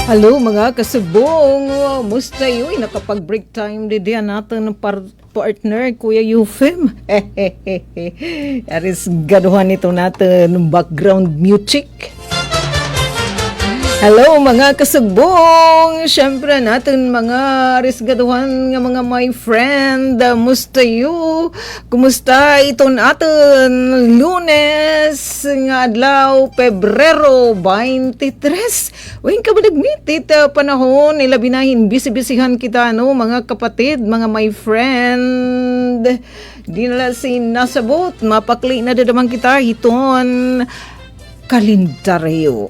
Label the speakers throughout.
Speaker 1: Hello mga kasubong, musta yun? Nakapag-break time di diyan natin ng partner, Kuya Eufem. Aris gaduhan ito natin background music. Hello mga kasubong! Siyempre natin mga risgaduhan nga mga my friend. Musta you? Kumusta ito natin? Lunes nga adlaw, Pebrero 23. Weng ka ba nagmitit panahon? Ilabinahin, bisi-bisihan kita no mga kapatid, mga my friend. Di nala sinasabot, mapakli na dadamang kita hiton kalendaryo.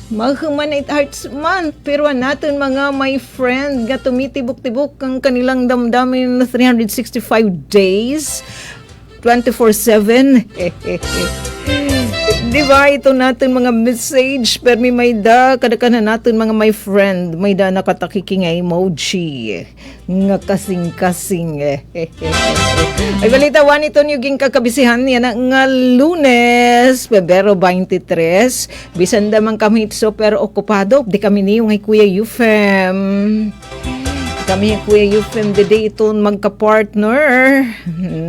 Speaker 1: Maghuman it Hearts Month, pero natin mga my friend nga tumitibok-tibok ang kanilang damdamin 365 days 24/7. Diba ito natin mga message pero may da kadakana natin mga my friend, may da nakatakiki nga emoji nga kasing-kasing. Ay balitawan ito yung kakabisihan yan nga Lunes, Pebrero 23. Bisan damang kami ito pero okupado di kami niyo ngay Kuya Eufem. Kami Kuya Eufem today ito magka-partner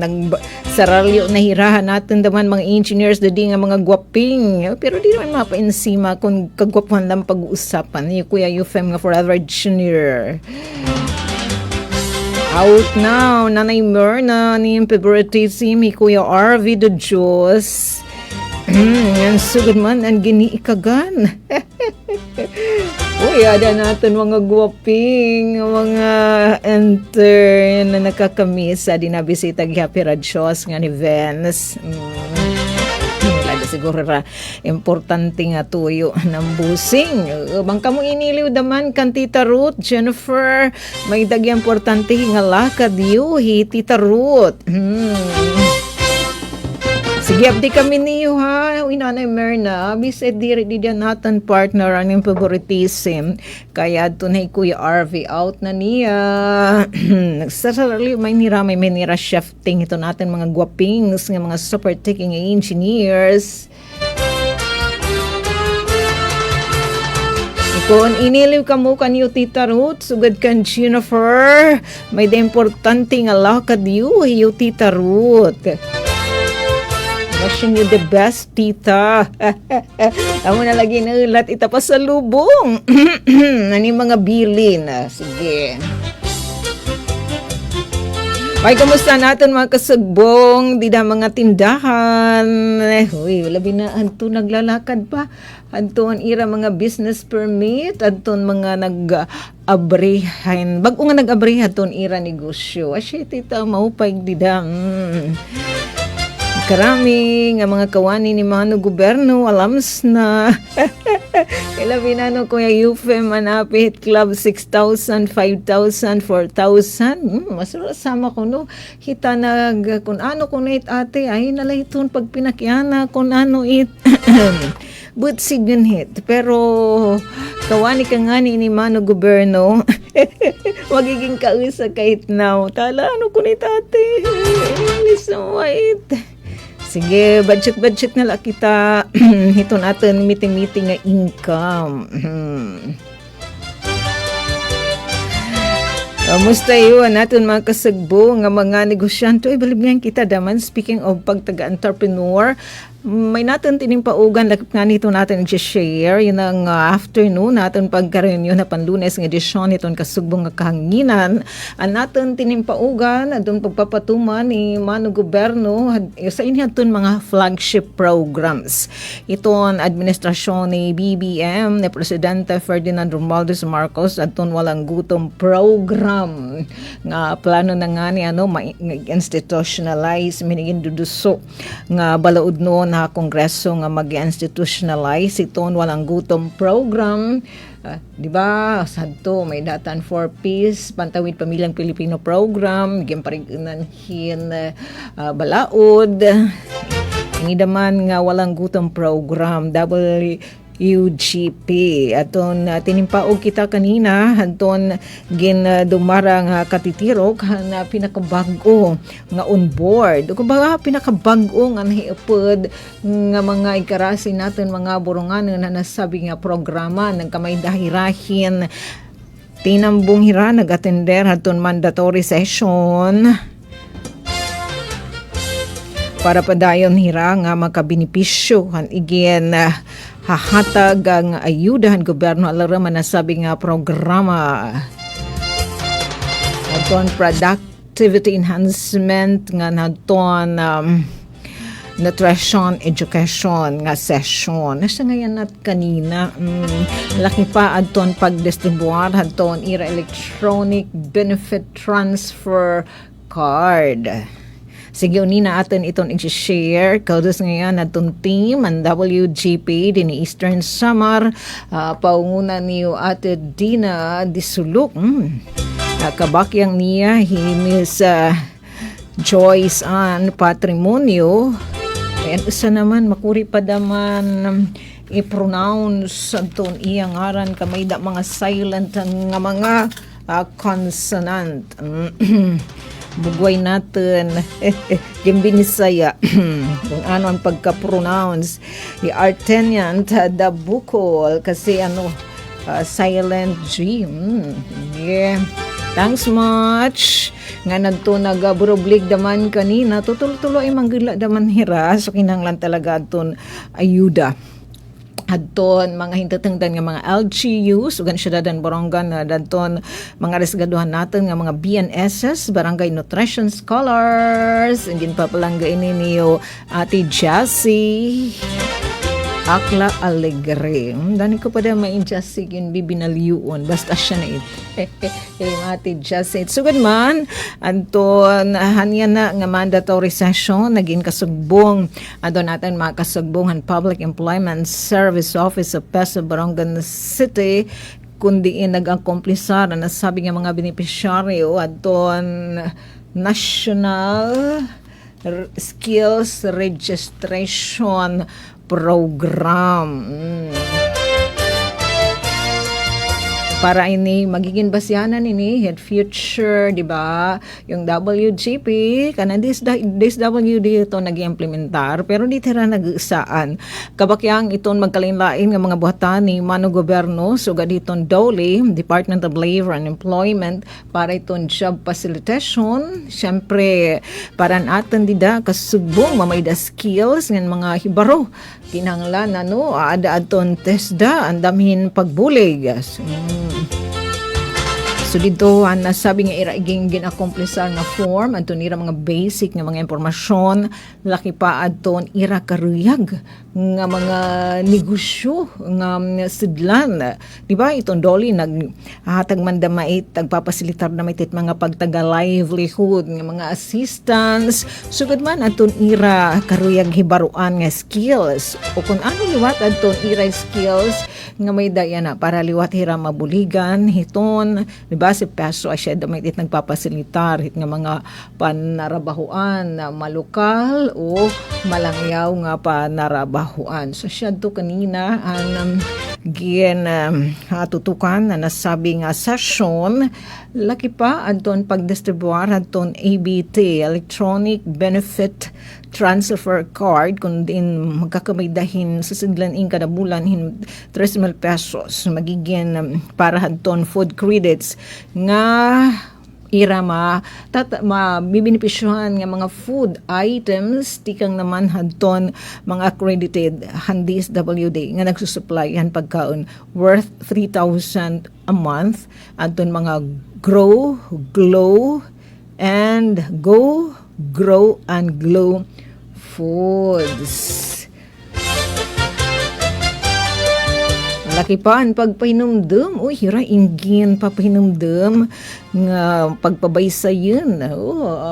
Speaker 1: ng saralyo na hirahan natin daman mga engineers today nga mga gwaping pero di naman mapainsima kung kagwapuhan lang pag-uusapan ni Kuya Eufem nga forever junior. Out now, Nanay Myrna ni favoritism ni Kuya RV de Diyos. Yan sugod man ang giniikagan. Uy, ada natin mga guwaping, mga enter na nakakamisa, dinabisita Happy Radios nga ni Vance. Lagi siguro importante nga tuyo ng busing. Bangka mo iniliw daman kan Tita Ruth, Jennifer, may dagi importante nga lakad yuhi, Tita Ruth. Sige, abdi kami niyo ha. Uy, Nanay Myrna, biset di diyan natin partner ang favoritism. Kaya tunay Kuya RV out na niya. Nagsasarali, may nira shifting ito natin mga guwapings, nga mga super taking engineers. Kung iniliw ka mo kanyo Tita Ruth, sugad kan Jennifer, may da importante nga lakad yu Tita Ruth. Wishing you the best, Tita. Amo na lagi na ulat ita pa sa lubong. Ani mga bilin. Sige. Ay, kamusta natin mga kasagbong? Di na mga tindahan. Uy, labi na anto naglalakad pa. Anton ira mga business permit. Anton mga nag-abrihan. Bago nga nag-abrihan ton ira negosyo. Asya, Tita, maupay di da. Karami nga mga kawani ni Mano Gobyerno, alams na. Ilabi na no Kuya Eufem, manapit club 6,000, 5,000, 4,000. Masura sama ko no. Hita nag, kung ano kung it ate, ay nalayton pag pinakyana, kung ano it. But sigun hit. Pero kawani ka nga ni Mano Gobyerno, magiging kausa kahit now. Tala, ano kung it ate? Listen, wait. Sige, budget na lang kita. Ito natin, meeting nga income. Musta yun natin mga kasagbo nga mga negosyante. Ay, balibngan kita daman. Speaking of pagtaga-entrepreneur, may natin tining paugan lakip nga nito natin i-share yun ang afternoon natin pagkaroon yun na panlunes ng edisyon itong kasugbong nga kahanginan ang natin tining paugan atong pagpapatuman ni Mano Gobyerno sa inhatun mga flagship programs iton administrasyon ni BBM ni Presidente Ferdinand Romualdez Marcos atong walang gutom program nga plano na nga ni institutionalize minigin duduso nga balaod noon na kongreso nga mag-institutionalize iton walang gutom program. Di ba? Sadto may datan for peace, Pantawid Pamilyang Pilipino program, bigyan parinanhin balaod. Ini daman nga walang gutom program, UGP. Aton tinimpaog kita kanina hanton gin dumara nga katitirok na pinakabago nga on board. Kung ba pinakabago nga nahiupod nga mga ikarasi natin mga burungan na nasabi nga programa ng kamay dahirahin tinambong hira nag-attender haton mandatory session para padayon hira nga makabenepisyo han igen hahatag ang ayudahan gobyerno alarm nasabi nga programa aton productivity enhancement nga naton nutrition education nga session nasa ngayon nat kanina laki pa adton pagdistribuar adton ira electronic benefit transfer card. Sige, unina atin itong i-share. Kaudos ngayon atong team ang WGP din Eastern Samar. Paunguna niyo Ate Dina Disuluk. Kabakyang niya, Miss Joyce Ann Patrimonio. Ayan, isa naman, makuri pa daman i-pronounce atong iyang ngaran kamay da mga silent nga mga consonant. Bugway natin yung binisaya kung ano ang pagka-pronounce ni Artenian Tadabukol kasi silent G. Yeah. Thanks much nga nagto nagaburoblig daman kanina tutulo ay manggila daman hira so kinahanglan talaga aton ayuda adton mga hintatengdan nga mga LGUs ug syudadan Borongan dadton mga resgaduhan natin nga mga BNSS Barangay Nutrition Scholars ingin pa palangga ini niyo Ate Jessie Akla Alegre. Dani ko pa da ma-injustig yung bibinalyuon. Basta siya na ito. Ate Jessie. So good man. Anton, hanya na nga mandatory session. Naging kasugbong. Anton natin mga kasugbongan Public Employment Service Office of Peso Borongan City. Kundi nag-akomplisar na sabi nga mga beneficiaryo. Anton National Skills Registration Program. Para ini magiging basyanan ini head future, di ba? Yung WGP kana DSWD ito nag-implementar pero di tira nag-isaan. Kabakyang iton magkalinlain nga mga buhatan ni Mano Gobyerno so gaditon DOLE, Department of Labor and Employment para iton job facilitation. Siyempre para natin dida kasugbong mamayda skills ng mga hibaro kinahanglan ada aton TESDA andamhin pagbulig. So dito nasabi nga iraiging ginakomplisa nga form adton ira mga basic nga mga impormasyon laki pa adton ira karuyag nga mga negosyo nga sidlan di ba itong DOLE naghatag man damait tagpapasilitar na may mga pagtaga livelihood nga mga assistance sugod man adton ira karuyag hibaruan nga skills o kung ano liwat adton ira skills nga may daya na para liwat hira mabuligan hiton di ba si Peso asya damay dit nagpapasilitar hit nga mga panarabahuan na malokal o malangyaw nga panarabahuan so siya to kanina ang tutukan na nasabi nga session laki pa adton pagdistribuar adton ABT Electronic Benefit Transfer Card kung din magkakamaydahin sa sidlan in kada bulan 3,000 pesos magiging para adton food credits nga ira mabibinipisyohan nga mga food items tikang naman hadton mga accredited handis WD nga nagsusupply han pagkaon worth 3,000 a month adton mga grow and glow foods. Laki pa ang pagpahinumdum. Uy, hira ingin papahinumdum nga pagpabaysayin.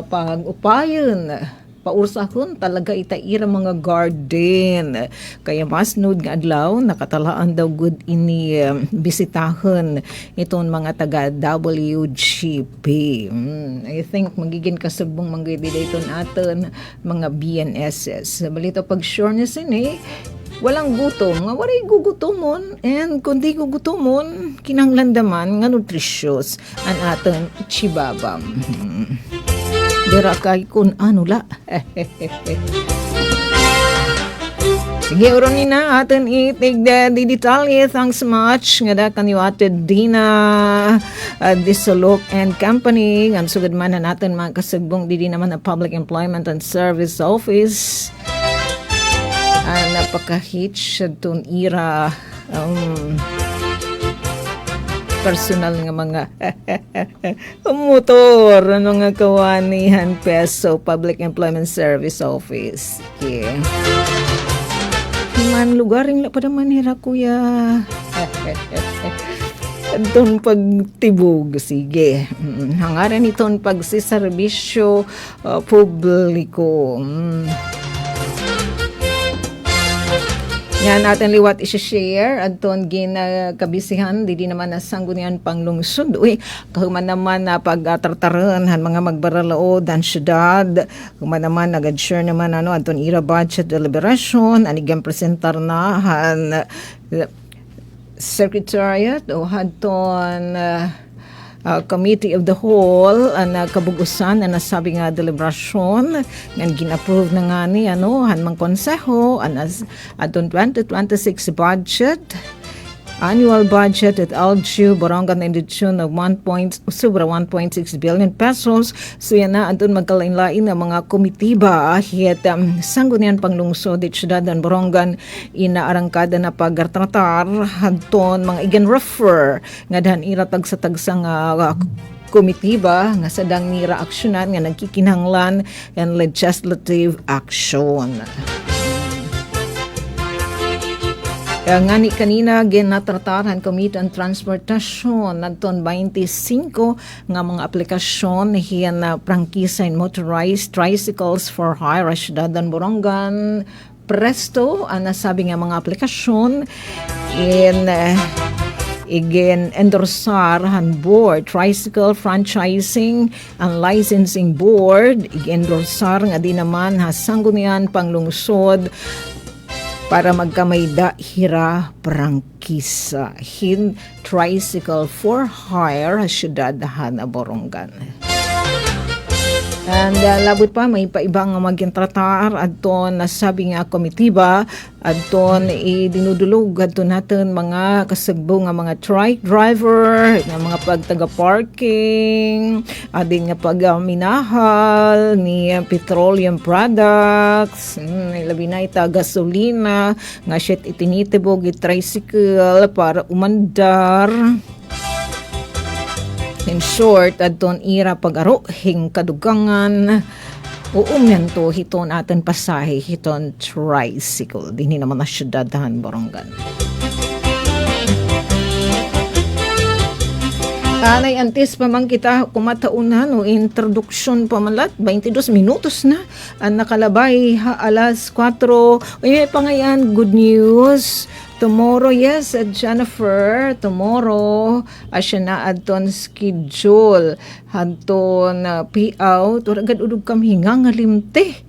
Speaker 1: Pag-upayan. Paursahon talaga itaira mga garden. Kaya mas nood nga adlaw, nakatalaan daw good ini bisitahan itong mga taga WGP. I think magiging kasabong mga ibigay ito natin mga BNSS. Balito pag sure na sini, walang gutom, nga waray gugutomon, and kundi gugutomon, kinanglandaman nga nutritious an aton chibabam. Dira kay kun ano la. Sige, oron ni na atin itig di detalye. Thanks much. Nga da kanyo atin Dina Disolok and Company. Nga sugad man na natin mga kasagbong di naman na Public Employment and Service Office. Napaka-hitch sa itong ira personal nga mga motor ano nga kawanihan peso Public Employment Service Office. Yeah. Man lugaring la pada manira kuya. Itong pagtibog, sige. Hangaran itong pagsiserbisyo publiko. Yan natin liwat isi-share adton ginakabisihan di naman nasanggunian panglungsod. Uy, kahuman naman na pag-tartaran han mga magbaralaod ang syudad. Kahuman naman nag-adshare naman adton ira budget deliberation anigang presentar na han secretariat o hadton Committee of the Whole na kabugusan na nasabi nga deliberasyon nga gin-approve na nga ni han mang konseho adton 2026 budget annual budget at LGU Borongan na indisyon ng 1.6 billion pesos. So yan na adton magkalain-lain na mga komitiba hiyat sanggunian panglungsod at syudad ng Borongan inaarangkada na pagtratar hadton mga igen-refer nga dahan ira tagsa-tagsa nga komitiba nga sadang nira aksyonan nga nagkikinahanglan and legislative action. Nga ni kanina ginatrataran Committee on Transportation nadton 25 nga mga aplikasyon hiyan na prangkisa in motorized tricycles for hire syudad ng Borongan. Presto ang nasabi nga mga aplikasyon in igen endorsar han board tricycle franchising and licensing board endorsar nga di naman hasanggunian panglungsod para magkamayda hira prangkisa hin tricycle for hire syudad han Borongan. And labot pa may paibang magintratar adton nasabi nga komitiba adton dinudulog adton natin mga kasagbo nga mga trike driver nga mga pagtaga-parking adin nga pagminahal ni petroleum products labi na ita gasolina nga shit itinitibog tricycle para umandar. In short, adton ira pag-aro hing kadugangan uumyan to hiton atin pasahe hiton tricycle dinhi naman na syudad han Borongan. Anay antes pa man kita kumataunan o introduction pa malat 22 minutos na ang nakalabay alas 4. May pangayan good news. Tomorrow, yes, Jennifer, tomorrow, asya na adton schedule, adton payout, or agad udog kam hingang limte.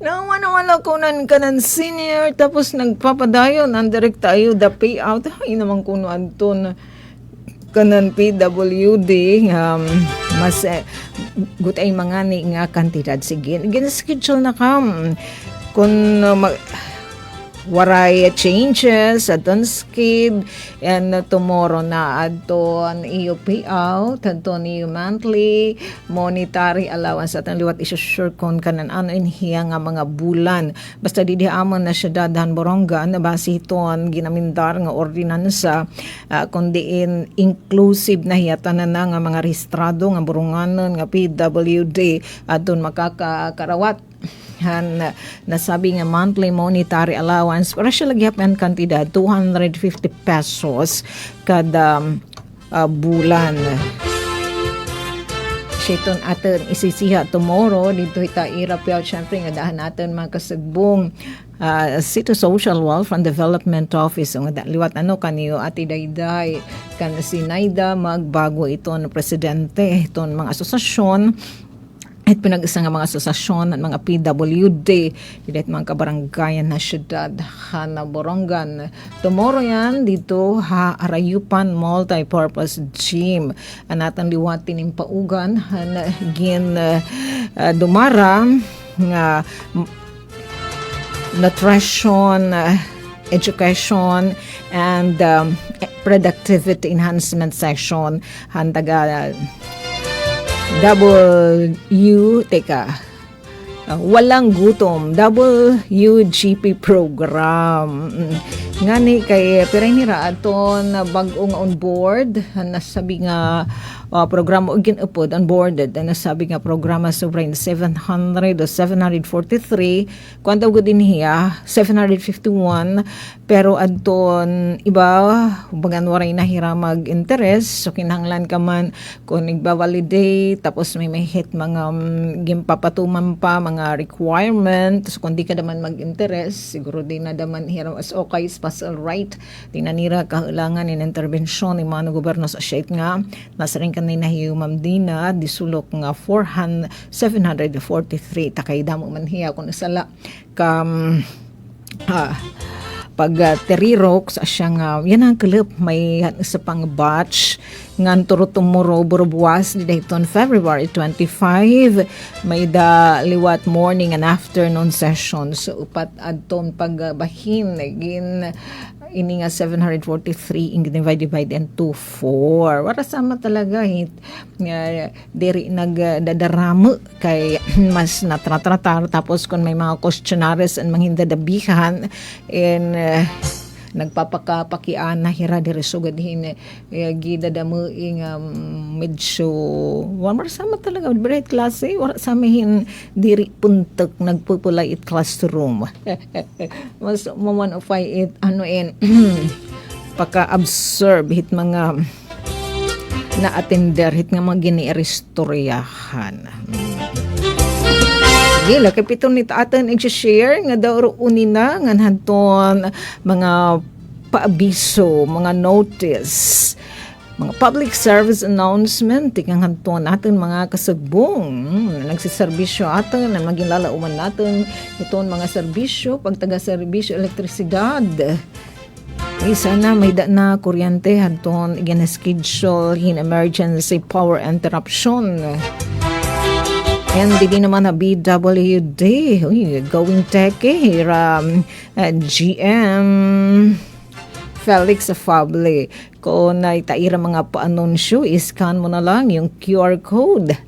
Speaker 1: Naman ako nan kanan senior, tapos nagpapadayon, ang direct tayo, the payout, ay naman kuno adton kanan PWD, mas gut ay mga ni nga kantidad. Sige, gina-schedule na kam, kung waray changes adton skid and tomorrow na adton iyo payout adton iyo monthly monetary allowance atong liwat isusure kon kanan ano inhiya nga mga bulan basta didiamon na syudad han Borongan na base hiton ginamindar nga ordinansa kundi inclusive na hiyatan na nga mga rehistrado nga Boronganon nga PWD adton makakarawat han nasabi nga monthly monetary allowance para siya lagyapan kantidad 250 pesos kada bulan. Siton atin isisiha tomorrow dito ita irapiaw syempre nga dahan natin mga kasagbong City Social Welfare and Development Office nga liwat kaniyo ati dayday kan si Naida magbago iton presidente iton mga asosasyon at pinag-isa nga mga asosasyon at mga PWD dito mga kabaranggayan na syudad na Borongan. Tomorrow yan dito Arayupan Multipurpose Gym. Anatan liwatin ng paugan na gin dumara nga nutrition, education, and productivity enhancement session handaga walang gutom WGP program. Ngani kay pero nira aton bag-ong on board nasabi nga programa og ginupod onboarded nasabi nga programa sobrang 700 o 743 kwanta gud dinhiya 751 pero adton iba bagan waray nahira mag-interest so kinahanglan ka man kung nagba-validate tapos may hit mga gimpapatuman pa mga requirement so kung di ka naman mag-interest siguro di na daman hira as okay special right di na nira kahulangan in intervention ni mga gobyerno sa state nga nasa rin kanay na humam dina disulok nga 743 takay damo man hiya kung nasala pag terirok sa siyang yan ang club may sa pang batch ngan turo tomorrow burubuwas dayton February 25 may da liwat morning and afternoon session so upat adton pagbahin gin ini nga 743 divided by into 4 wala sama talaga diri nagdadaramo kay mas natratratar tapos kung may mga questionnaires and mga hindadabihan and nagpapakapakian na hira diri sugad hin gidadamo ing medyo wala sama talaga break klase wala samahin diri puntek nagpupulay it classroom mas mamanofy it paka-observe hit mga na-attender hit nga mga gini-restoryahan Gila, kapito nito atin i-share nga daw unina nga hanton mga paabiso, mga notice, mga public service announcement, ikang hanton natin mga kasagbong, nagsiservisyo atin, na maging lalauman natin itong mga serbisyo, pagtaga-serbisyo, elektrisidad. Sana may na kuryente hanton i-schedule in emergency power interruption. And di naman na BWD, going techie, GM Felix Afable. Kung naitaira mga pa-anunsyo, iscan mo na lang yung QR code.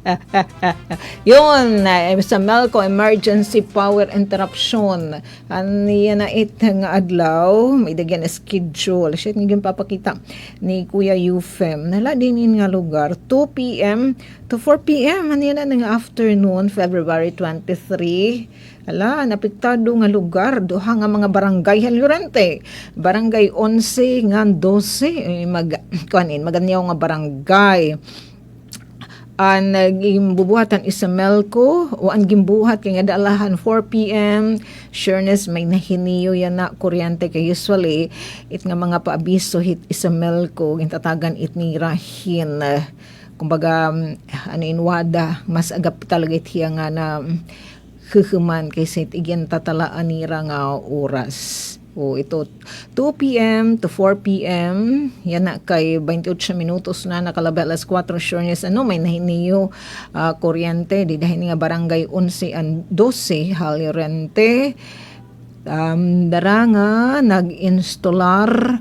Speaker 1: Yun, sa Melco Emergency Power Interruption. Yan na itang adlaw, may dagyan na schedule. Siya yung papakita ni Kuya Euphem. Nala din nga lugar, 2 p.m. to 4 p.m. Yan na ng afternoon, February 23. Napiktado nga lugar, duha nga mga barangay Halurente. Barangay 11 nga 12, maganyaw nga barangay. Ang gimbubuhatan isa Melco, o ang gimbuhat kay nga daalahan 4 p.m. Sureness may nahiniyo yan na kuryente kay usually it nga mga paabiso hit isa Melco, gintatagan it ni Rahin. Kumbaga, inwada, mas agap talaga itiya nga na human kaysa igyan tatalaan nira nga oras. O ito 2 p.m. to 4 p.m. Yan na kay 28 minutos na nakalabay alas 4 sureness may nahiniyo kuryente di dahil nga barangay 11 and 12 Halurente. Daranga nag-instalar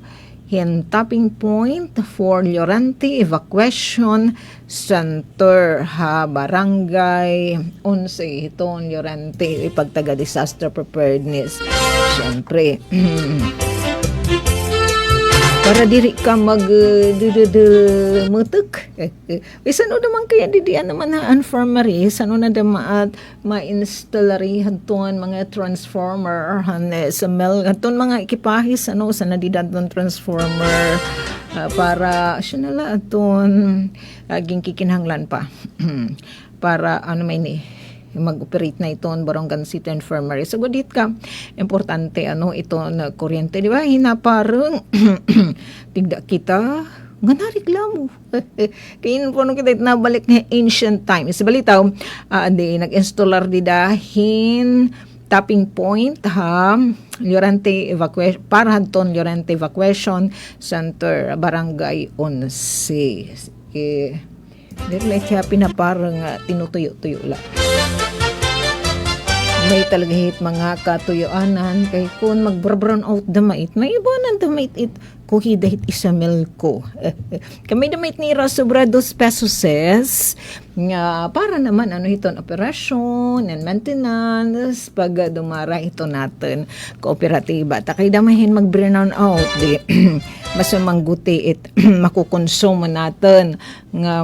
Speaker 1: tapping point for Llorente Evacuation Center barangay 11 hiton Llorente ipagtaga disaster preparedness syempre para diri ka mutuk sano naman kaya didian naman na infirmary sano na damaat ma-installary hantuan mga transformer sa hantuan mga ekipahis sa nadidan ng transformer para siya nala aton aging kikinahanglan pa para may ni mag-operate na ito ang Borongan City Infirmary. So, gudit ka, importante ito na kuryente, di ba? Hinaparang tigda kita nga nareklamo. Kaya po nung kita nabalik nga ancient times. Balitaw, nag-installar di dahin tapping point Llorente evacuation para hadton Llorente evacuation center barangay 11. Dili kaya pinaparang tinutuyo-tuyo la. May talaga hit mga katuyoanan kay kun mag-brown out damait may ibanan damait it kuhi dahit isamel ko. Kami damait ni sobra 2 pesos nga para naman ano hiton operasyon and maintenance pag dumara ito natin kooperatiba. Takay damahin mag-brown out di mas mangguti it makukonsumo natin nga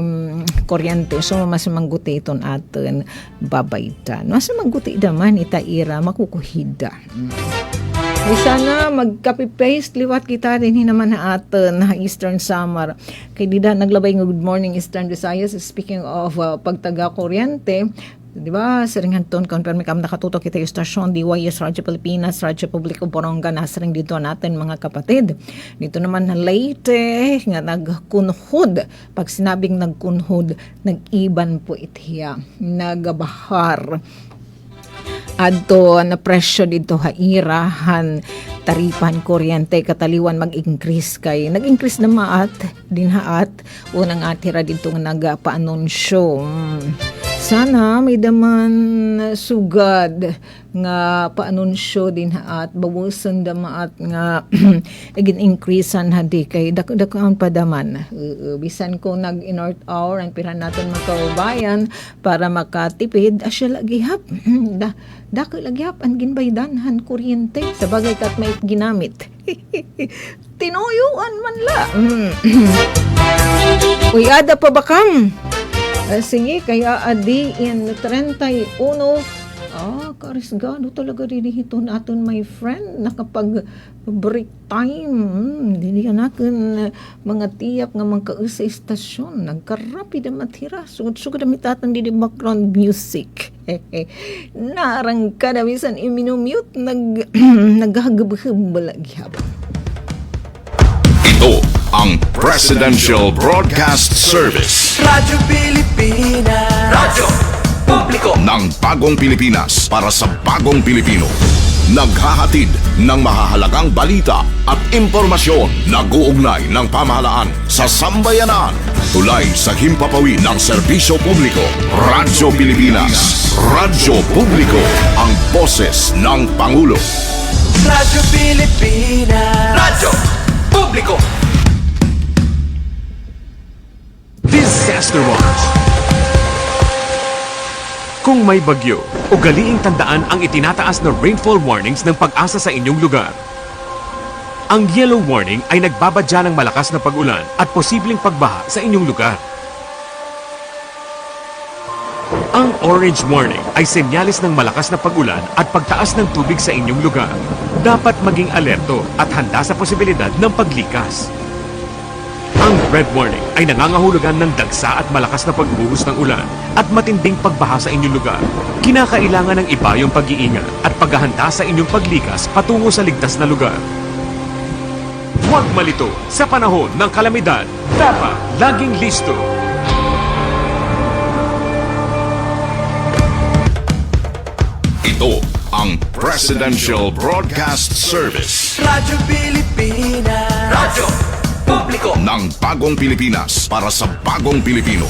Speaker 1: kuryente so mas mangguti iton atin babaytan. Mas mangguti daman itaira makukuhida. Ay sana mag-copy-paste liwat kita din naman na atin na Eastern Samar. Kay Dida naglabay ng Good Morning Eastern Visayas. Speaking of pagtaga kuryente, di ba, saringan ton confirm kam nakatutok kita yung stasyon DYS Radyo Pilipinas, Radyo Publiko Boronga, nasaring dito natin mga kapatid. Dito naman na Leyte nga nagkunhod. Pag sinabing nagkunhod, nag-iban po itiya, nagabahar. Adto na presyo dito hairahan taripan kuryente kataliwan mag-increase kay nag-increase na maat din haat unang atira dito nga nagapaanunsyo. Sana may daman sugad nga paanunsyo din haat bawasan damaat nga again increasean hadi kay dako pa daman bisan ko nag in hour ang pira natin magkaubayan para makatipid asya lagi hap dako lagi hap ang ginbaydanhan kuryente sa bagay kat may ginamit tinuyuan man la. Uy ada pa bakam. Sige, kaya adi in 31. Karisgado talaga rin ito natin, my friend. Nakapag break time. Hindi ka nakin mga tiyak nga mga sa istasyon. Nagkarapid ang matira. Sugod-sugod ang mitatan di background music. Narang ka na bisan iminumute. Naghagabahab balagyab.
Speaker 2: Ito ang Presidential Broadcast Service.
Speaker 3: Radyo Pilipinas. Radyo Publiko
Speaker 2: ng Bagong Pilipinas para sa Bagong Pilipino. Naghahatid ng mahahalagang balita at impormasyon na guugnay ng pamahalaan sa sambayanan. Tulay sa himpapawid ng serbisyo publiko. Radyo Pilipinas. Radyo Publiko. Ang boses ng Pangulo.
Speaker 3: Radyo Pilipinas. Radyo Publiko.
Speaker 4: Disaster Watch. Kung may bagyo, ugaliing tandaan ang itinataas na rainfall warnings ng Pag-asa sa inyong lugar. Ang yellow warning ay nagbabadya ng malakas na pag-ulan at posibleng pagbaha sa inyong lugar. Ang orange warning ay senyalis ng malakas na pag-ulan at pagtaas ng tubig sa inyong lugar. Dapat maging alerto at handa sa posibilidad ng paglikas. Ang red warning ay nangangahulugan ng dagsa at malakas na pagbuhos ng ulan at matinding pagbaha sa inyong lugar. Kinakailangan ng ibayong pag-iingat at paghahanda sa inyong paglikas patungo sa ligtas na lugar. Huwag malito sa panahon ng kalamidad. Dapat laging listo.
Speaker 2: Ito ang Presidential Broadcast Service.
Speaker 3: Radyo Pilipinas. Radyo Publiko
Speaker 2: ng Bagong Pilipinas para sa Bagong Pilipino.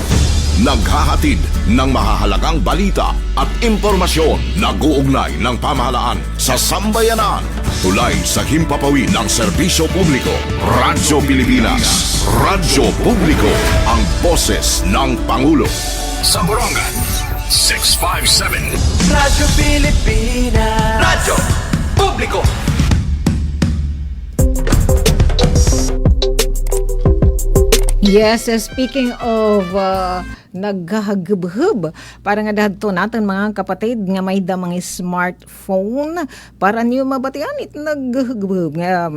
Speaker 2: Naghahatid ng mahahalagang balita at impormasyon na guugnay ng pamahalaan sa sambayanan. Tulay sa himpapawid ng serbisyo publiko. Radyo Pilipinas. Radyo Publiko. Ang boses ng Pangulo. Sa Borongan, 657.
Speaker 3: Radyo Pilipinas. Radyo Publiko.
Speaker 1: Yes, speaking of naghahagubhub para nga dadto natin mga kapatid nga may da mga smartphone para niyo mabatian it naghahagubhub nga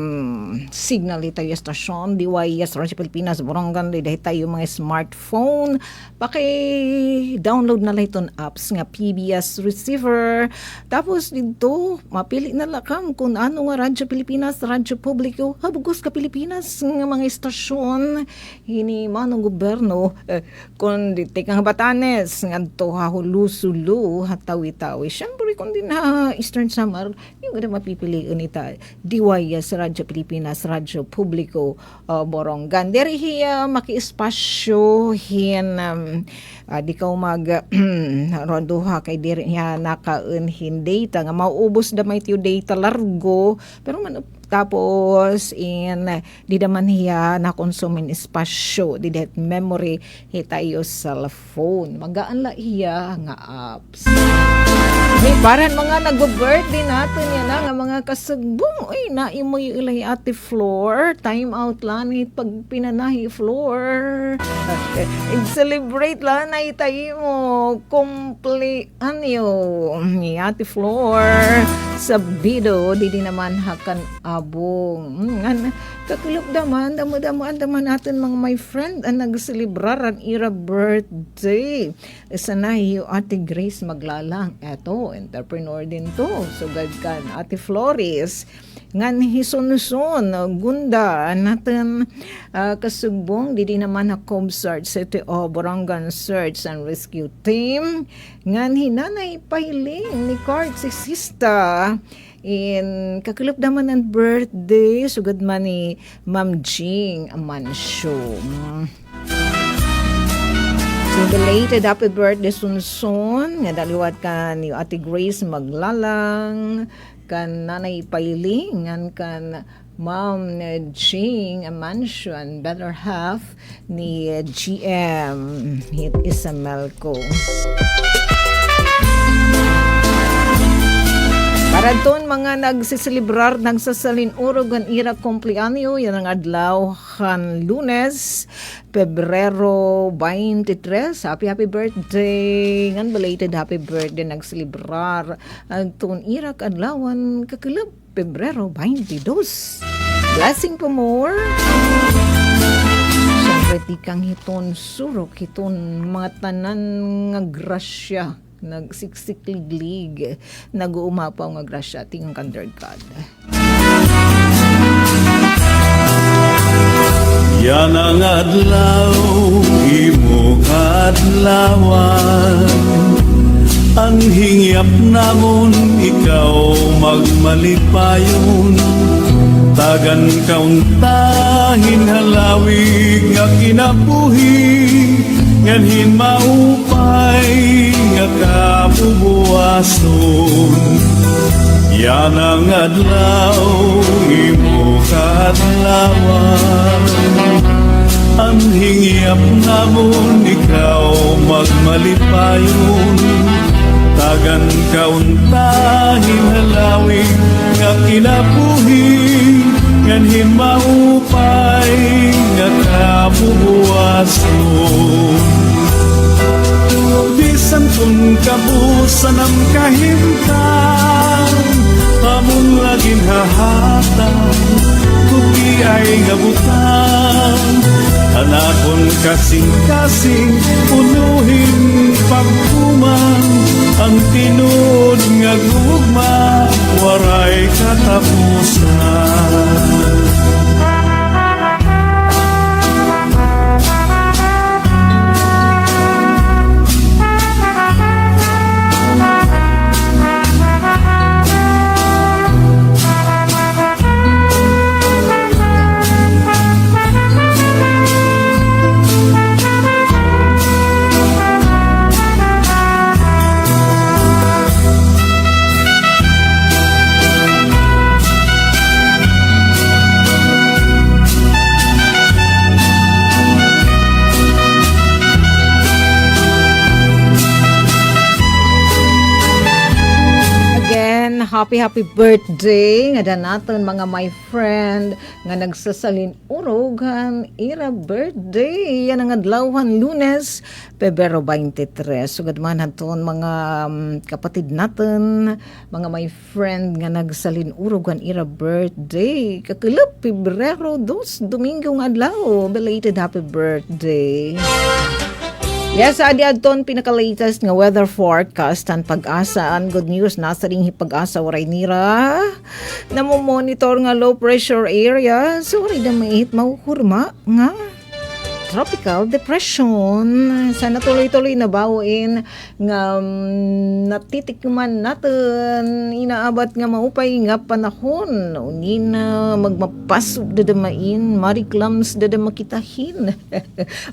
Speaker 1: signal itayo stasyon DYS Radyo Pilipinas Borongan dahil tayo mga smartphone paki-download na lang itong apps nga PBS receiver tapos dito mapili na lakam kung ano nga Radyo Pilipinas Radyo Publiko habugos ka Pilipinas nga mga istasyon hini manong gobyerno kung di kang Batanes ngadto hahulusulo hatawi-tawi syempre kung di na Eastern Samar yung ganda mapipiliin ita DYS Radyo Pilipinas Radyo Publiko Borongan diri hiya maki-espasyo hin di ka ronduha kay diri hiya nakaunhin data nga maubos da may tiyo data largo pero tapos di naman hiya na konsumin espasyo di det memory hitayo cellphone magaan la hiya nga apps paran mga nagbo-birthday natin yan nga mga kasagbong ay naimo yung ilay ate floor time out lang pag pinanahi floor celebrate lang na itayo mo complete ni ate floor sa bido di naman hakan abong kakulog daman damo-damaan natin mga my friend ang nagselebrar ang ira birthday sana hiyo ate Grace Maglalang eto entrepreneur din to sugad kan ate Flores ngan hisunuson gunda natin kasugbong di naman na COMSART City of Borongan Search and Rescue Team ngan hinanay pahiling ni Cart Sista in kakulop naman ang birthday sugad man ni Ma'am Jing Amansyo. So belated happy birthday sunson nga daliwat ka ni Ate Grace Maglalang kan Nanay Pailing ngan kan Ma'am Jing Amansyo and better half ni GM Hit Isamelco. Para doon mga nagsiselebrar ng sasalin urog ang ira kumplianyo yan ang adlaw kan Lunes Pebrero 23 happy birthday ngan belated happy birthday nagselebrar ang tuon ira kadlawan kakulab Pebrero 22 blessing po more syempre di kang hiton surok hiton mga tanan nga grasya nagsiksikliglig nag-uumapaw nga grasya tingang kanderkad
Speaker 5: yan ang adlaw imo kadlawan ang hingyap namon ikaw magmalipayon tagan kauntahin halawig nga kinabuhi nganhin maupay nga kabubuason yan ang adlaw imo kadlawan ang hingyap namon ikaw magmalipayon tagan kauntahin halawig nga kinabuhi nganhin maupay nga kabubuason bisan kung kabusan ang kahimtang amon laging hahatang kuki ay gabutan hanakon kasing-kasing punuhin pagkuman ang tinud nga gugma waray katapusan.
Speaker 1: happy birthday nga naton mga my friend nga nagsasalin urogan ira birthday yan ang adlawhan Lunes Pebrero 23 sugad man haton mga kapatid natin mga my friend nga nagsalin urogan ira birthday kakilap Pebrero 2 Domingo nga adlaw belated happy birthday. Yes, adi adton pinaka-latest nga weather forecast ang pag-asa. Good news, nasa ring pag-asa waray nira. Namo-monitor nga low pressure area. So, waray na mait mahuhurma nga tropical depression. Sana tuloy-tuloy na bawin nga natitikman natin inaabat nga maupay nga panahon. Unina magmapasok dadamain, mariklams dadamakitahin.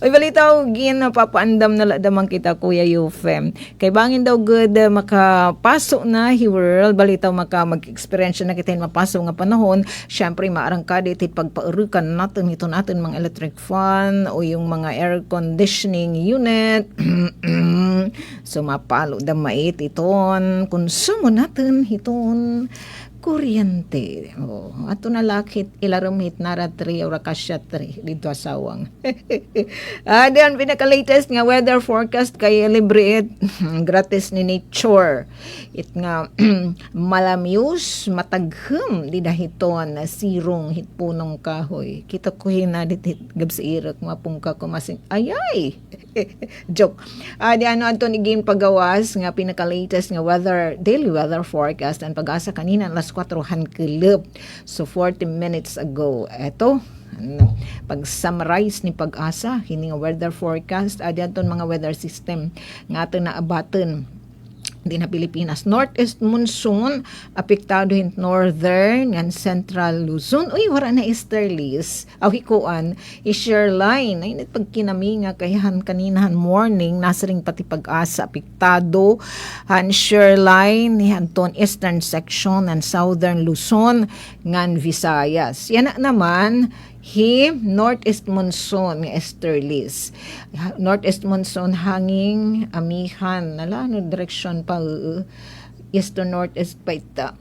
Speaker 1: Oy balitaw gin papaandam na ladamang kita Kuya Yufem. Kay bangin daw good makapasok na hi world balitaw mag-experience na kita mapasok nga panahon. Syempre maarang kadit pagpaurukan natin ito natin mga electric fan o yung mga air conditioning unit. So mapalo damait iton konsumo natin iton kuryente. Oh, ato na lakit ilarumit nara 3 ora kasya 3 dito asawang. Diyan pinaka-latest nga weather forecast kay libre it gratis ni nature. It nga malamyos mataghem di dahiton na sirong hitpunong kahoy. Kita ko hinadit gabsiirak mapungka ko masing ayay. Joke. Di ano ato ni game pagawas nga pinaka-latest nga daily weather forecast ang pag-asa kanina alas 4:00 kilop. So 40 minutes ago. Eto pag-summarize ni pag-asa hining weather forecast adyan mga weather system nga ato na abaton di na Pilipinas. Northeast monsoon apektado hint northern and central Luzon. Uy, wala na easterlies. Hikuan, i-share line. Ay, pagkinami nga kayahan kaninahan morning, nasa ring pati pag-asa apektado. Share line, hanton eastern section and southern Luzon, ngan Visayas. Yan na naman, northeast monsoon nga easterlies. Northeast monsoon hanging amihan nala no direksyon pa east to northeast pa ita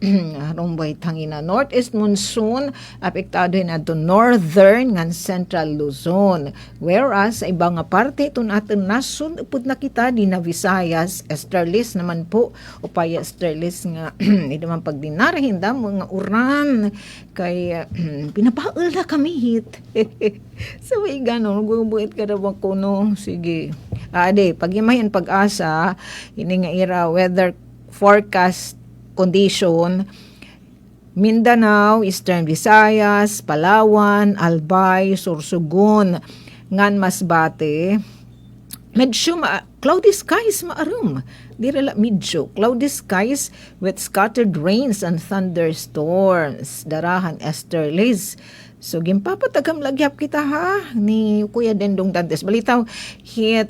Speaker 1: rumbay tangina northeast monsoon apektado na to northern ngan central Luzon, whereas sa ibang nga parte itong atin nasun upod na kita di na Visayas easterlies naman po upaya easterlies nga hindi naman pagdinarahin da mga uran kay pinapaul na kami hit. So way ganon gubuit ka daw kuno sige ade pagimayan pag-asa ini nga ira weather forecast condition Mindanao, Eastern Visayas, Palawan, Albay, Sorsogon, ngan Masbate. Medyo cloudy skies maarum. Direla medyo cloudy skies with scattered rains and thunderstorms. Darahan easterlies. So gimpapatagam lagyap kita ha ni Kuya Dendong Dantes. Balitaw hit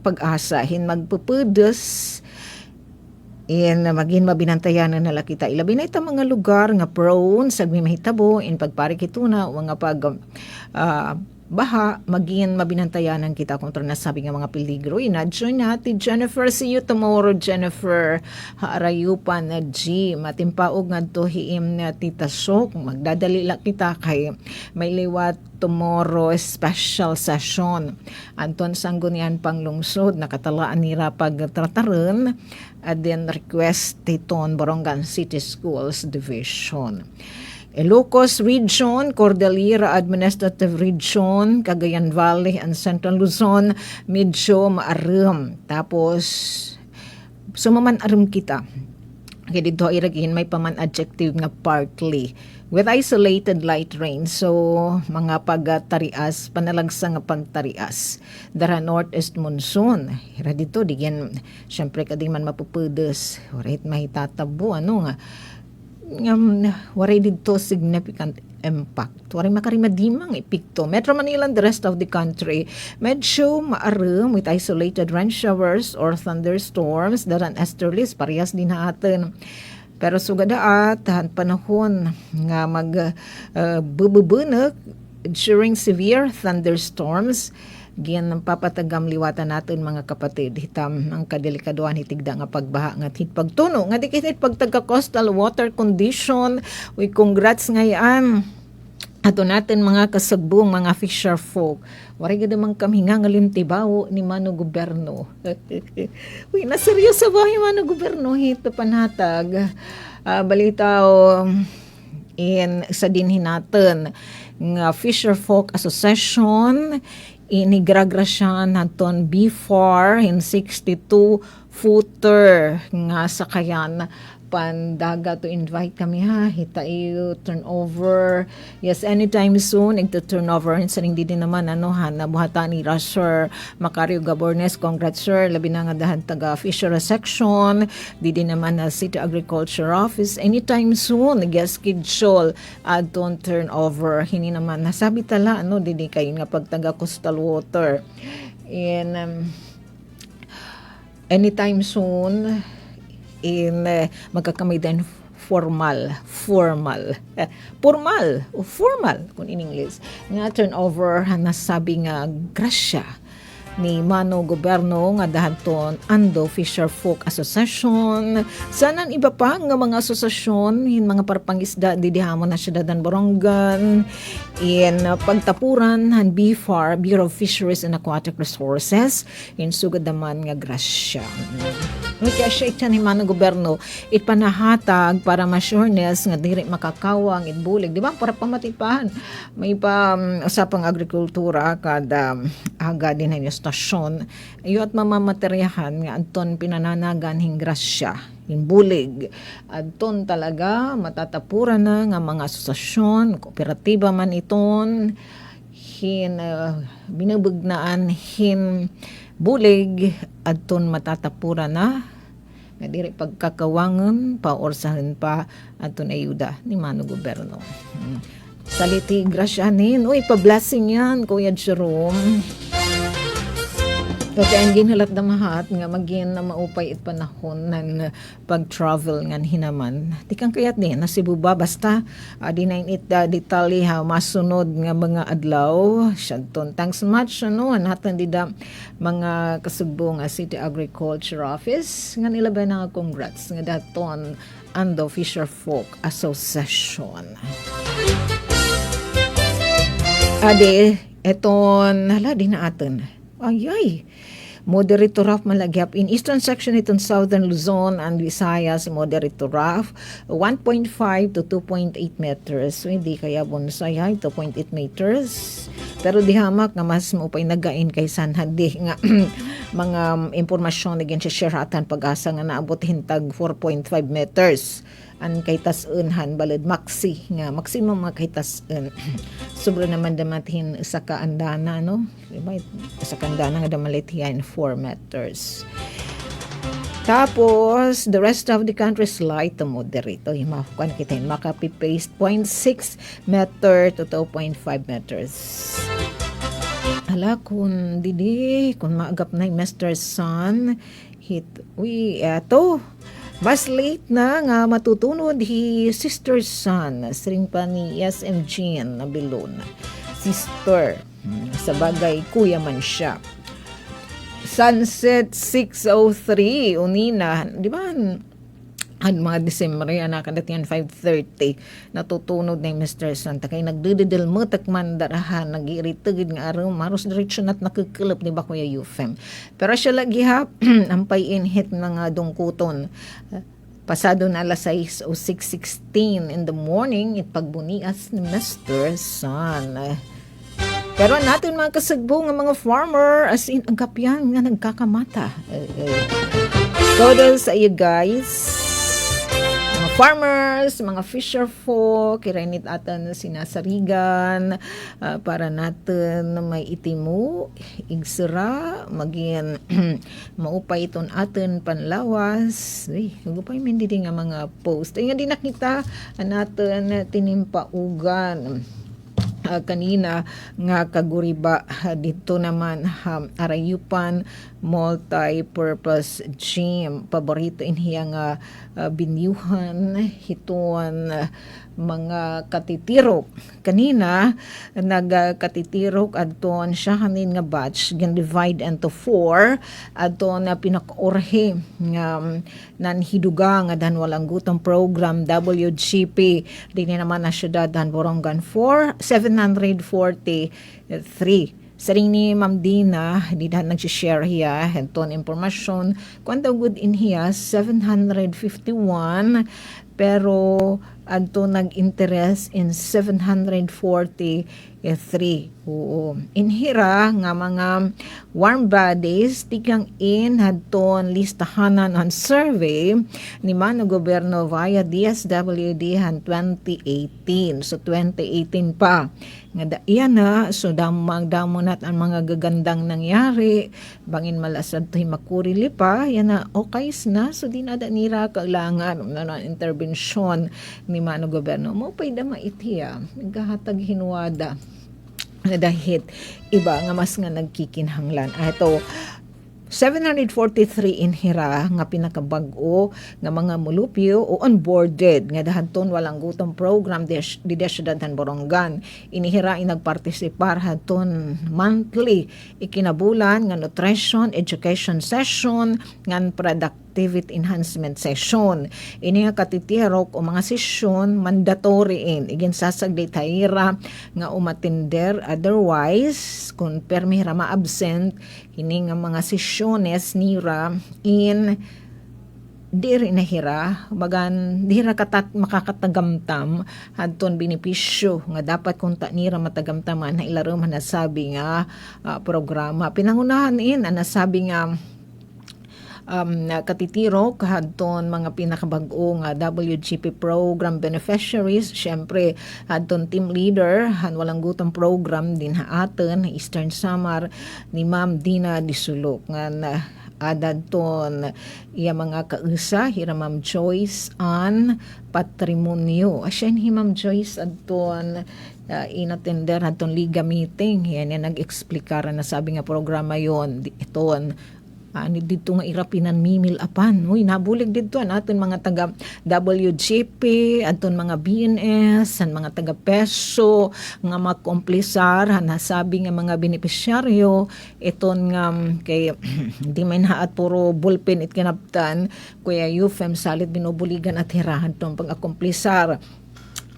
Speaker 1: pag-asa hin magpupudos maging mabinantayan na nala kita. Ilabi na itang mga lugar nga prone sa mahitabo in pagparikituna mga baha maging mabinantayanan kita kontra nasabi nga mga peligro. Inadyo natin Jennifer, see you tomorrow Jennifer. Haarayupan na G matimpaog nga to hiim na Tita Sok magdadali lang kita kay may liwat tomorrow special session Anton Sanggunian Panglungsod nakatalaan nira pagtrataran at then request titon Borongan City Schools Division. Ilocos Region, Cordillera Administrative Region, Cagayan Valley and Central Luzon medyo maaram. Tapos sumaman aram kita. Kaya dito iragin may paman adjective nga partly with isolated light rain. So mga pagtarias, panalagsa nga pagtarias. Dara northeast monsoon. Hira dito digyan syempre kadi man mapupudos. Warait mahitatabo ano nga. Waray dito significant impact. Waray makarimadimang epekto. Metro Manila and the rest of the country medyo maaram with isolated rain showers or thunderstorms. Daran easterlies parehas din natin. Pero sugadaat panahon nga mag bububunog during severe thunderstorms Gian ng papatagam liwatan natin mga kapatid, hitam ang kadelikaduan hitigda nga pagbaha nga hitpagtuno nga dikit pagtagka coastal water condition. We congrats ngayon ato natin mga kasagbong mga fisher folk. Waray gada mang kami nga ngalimtibaw ni Mano Gobyerno. Uy, naseryoso ba yung Mano Gobyerno hito panatag? Balita in sa dinhin natin nga Fisher Folk Association inigragrasyan naton B4 in 62 footer nga sakayan pandaga to invite kami ha hita iyo turnover yes anytime soon ito turnover sa ning din naman ano ha nabuhatan ni Sir Macario Gabornes. Congrats sir, labi na nga dahan taga Fisher section din naman na City Agriculture Office anytime soon schedule adton turnover hini naman nasabi tala ano didi kay nga pagtaga coastal water in anytime soon in magkakamay din formal kung in English nga turnover nasabi nga grasya ni Mano Gobyerno nga dahanton Ando Fisher Folk Association sanan iba pa nga mga asosasyon hin mga parpangisda didihamon na syudad ng Borongan in pagtapuran han BFAR Bureau of Fisheries and Aquatic Resources in sugad naman nga grasya. Kaya siya ita ni Mano Gobyerno ipanahatag para ma-sureness nga diri makakawang itbulig. Di ba? Para pamatipahan. May pa usapang agrikultura kada aga din ang stasyon. Iyo at mamamateryahan nga anton pinananagan hing grasya, hing bulig. Anton talaga matatapuran na nga mga asosasyon, kooperatiba man iton, hin binubugnaan hin bulig adton matatapuran na nga diri pagkakawangon paorsahan pa adton ayuda ni Mano Gobyerno. Saliti grasyanin, uy pa-blessing yan Kuya Jerome. Kaya ang ginhalat na mahat nga magin na maupay it panahon ng pag-travel ngan hinaman. Di kang kayat ni na Cebu ba basta di na it detali ha masunod nga mga adlaw. Siyadton thanks much ano anatan dida mga kasugbong City Agriculture Office nga nila ba na congrats nga daton Ando Fisher Folk Association. Ade eton hala di na aton. Ay. Moderator Raf malagyap in eastern section itong southern Luzon and Visayas Moderator Raf 1.5 to 2.8 meters. So hindi kaya bonsai 2.8 meters. Pero di hamak nga mas maupay nagain kay sanhadi nga mga impormasyon again sa share pag-asa nga naabot hintag 4.5 meters. An kay tas-unhan balad maxi nga maximum mga kay tas-un. Sobra naman damathin sa kaandana no. Diba? Sa kaandana nga damalitihan 4 meters. Tapos the rest of the country is light to moderate. O himakuan kita makapipaste 0.6 meter to 2.5 meters. Ala kun didi kun maagap na Mr. Sun hit we eto mas late na nga matutunod hi Sister Sun string pa ni SMG na bilon sister sa bagay kuya man siya. Sunset 6:03 unina di ba mga December yan nakadatian 5:30 natutunod na yung Mr. Santa kay nagdididil mo takman darahan nag-iritagid nga araw maros diretso nat nakikilap ni ba Kuya Yufem pero siya lagi ha ampay inhit na nga dungkuton pasado na alas 6 o 6:16 in the morning pagbunias ni Mr. Sun. Pero natin mga kasagbo nga mga farmer as in ang kapyan nga nagkakamata kudos sa iyo guys mga farmers, mga fisher folk, kirainit atan sinasarigan para natin may itimu, igsira, maging maupay iton atin panlawas. Ay, hugupay man din nga mga post. Ay nga din nakita natin tinimpaugan kanina nga kaguriba dito naman arayupan multi-purpose gym. Paborito inhiya nga binyuhan hiton mga katitirok. Kanina nagkatitirok adton siya hanin nga batch gin divide into 4 adton na pinakorhe nga nanhiduga nga dan walang gutong program WGP dinhi naman na syudad dan Borongan 4 743. Sa ring ni Ma'am Dina, di dahan nag-share hiya, henton informasyon, kung daw good in hiya, 751, pero adto nag-interest in 743. Oo. Inhira nga mga warm bodies, tigang in hadton listahanan on survey ni Mano Gobyerno via DSWD han 2018. So 2018 pa. Nga iyan na, so damang damonat ang mga gagandang nangyari, bangin malasad to'y makurili pa, yan na okay na, so di na nira kailangan na intervensyon ni Mano Gobyerno. Mo pa'y da maitiya, naghahatag hinuwada na dahil iba nga mas nga nagkikinhanglan. Ito, 743 inhira nga pinakabag-o nga mga mulupyo o onboarded nga dahanton walang gutong program di syudad han Borongan. Inihira nagpartisipar hadton monthly ikinabulan nga nutrition education session ngan productivity enhancement session. Ini nga katitirok o mga session mandatory igin sasagdi tayira nga umatender, otherwise kung permihira ma-absent ini nga mga sessiones nira in diri nahira bagan dira katat makakatagamtam hadton benepisyo nga dapat kung ta nira matagamtaman na ilaro man nasabi nga programa pinangunahan ang nasabi nga katitiro kahadton mga pinakabag-o nga WGP program beneficiaries, syempre hadton team leader han walang gutong program din haaton Eastern Samar ni Ma'am Dina Disulok nga adadton iya mga kausa hira Ma'am Joyce an patrimonyo asyan hi Ma'am Joyce adton inatender hadton liga meeting yan nag-explikara na sabi nga programa yon iton ani dito nga irapinan mimil apan uy nabulig dito aton mga taga WGP aton mga BNS an mga taga peso nga makomplisar nasabi nga mga benepisyaryo iton nga kay di man haat puro bulpen it kinaptan kuya UFM salit binubuligan at hirahan tong pag-akomplisar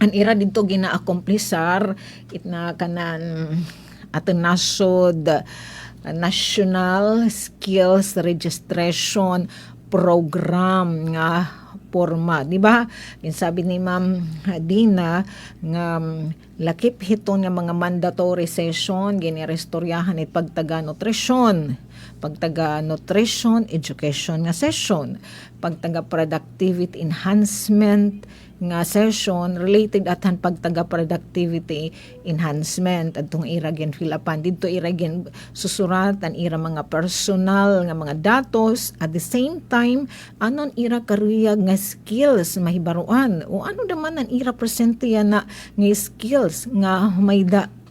Speaker 1: an ira dito gina-akomplisar it na kanan aton nasod National Skills Registration Program nga porma, di ba? Sabi ni Ma'am Dina nga lakip hiton nga mga mandatory session ginirestoryahan it pagtaga nutrition education nga session, pagtaga productivity enhancement nga session related atan pagtaga productivity enhancement adtong iragen filapan didto iragen susuratan ira mga personal nga mga datos at the same time anon ira karuyag nga skills mahibaruan o ano naman ang ira presente na nga skills nga may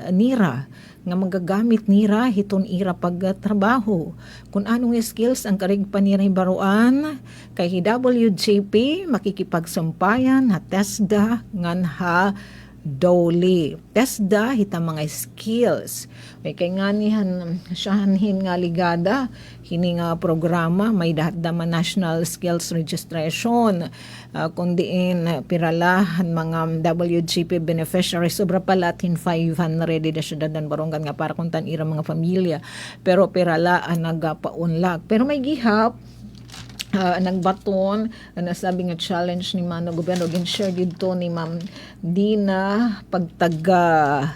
Speaker 1: nira nga magagamit nira hiton ira pagtrabaho kung anong skills ang karigpan nira hibaruan kay WGP makikipagsampayan ha TESDA ngan ha doli TESDA hita mga skills may kay nganihan siyahanhin nga ligada hini nga programa may daman National Skills Registration kundiin piralahan mga WGP beneficiaries sobra palatin 500 di syudad dan Borongan nga para kuntan ira mga pamilya pero piralaan nagapaunlak pero may gihap nagbaton nasabi nga challenge ni Mano Gobyerno gin-share dito ni Ma'am Dina pagtaga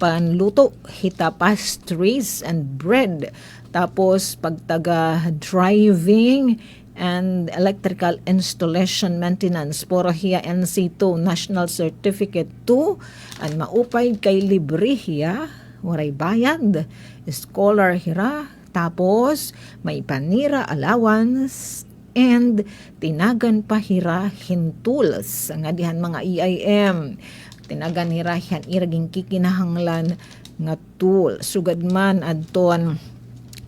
Speaker 1: panluto hita pastries and bread tapos pagtaga driving and electrical installation maintenance poro hiya NC2 National Certificate 2 an maupay kay libre hiya waray bayad scholar hira tapos may panira allowance and tinagan pa hirahin tools nga dihan mga EIM tinagan hirahan iraging kikinahanglan nga tool sugad man adton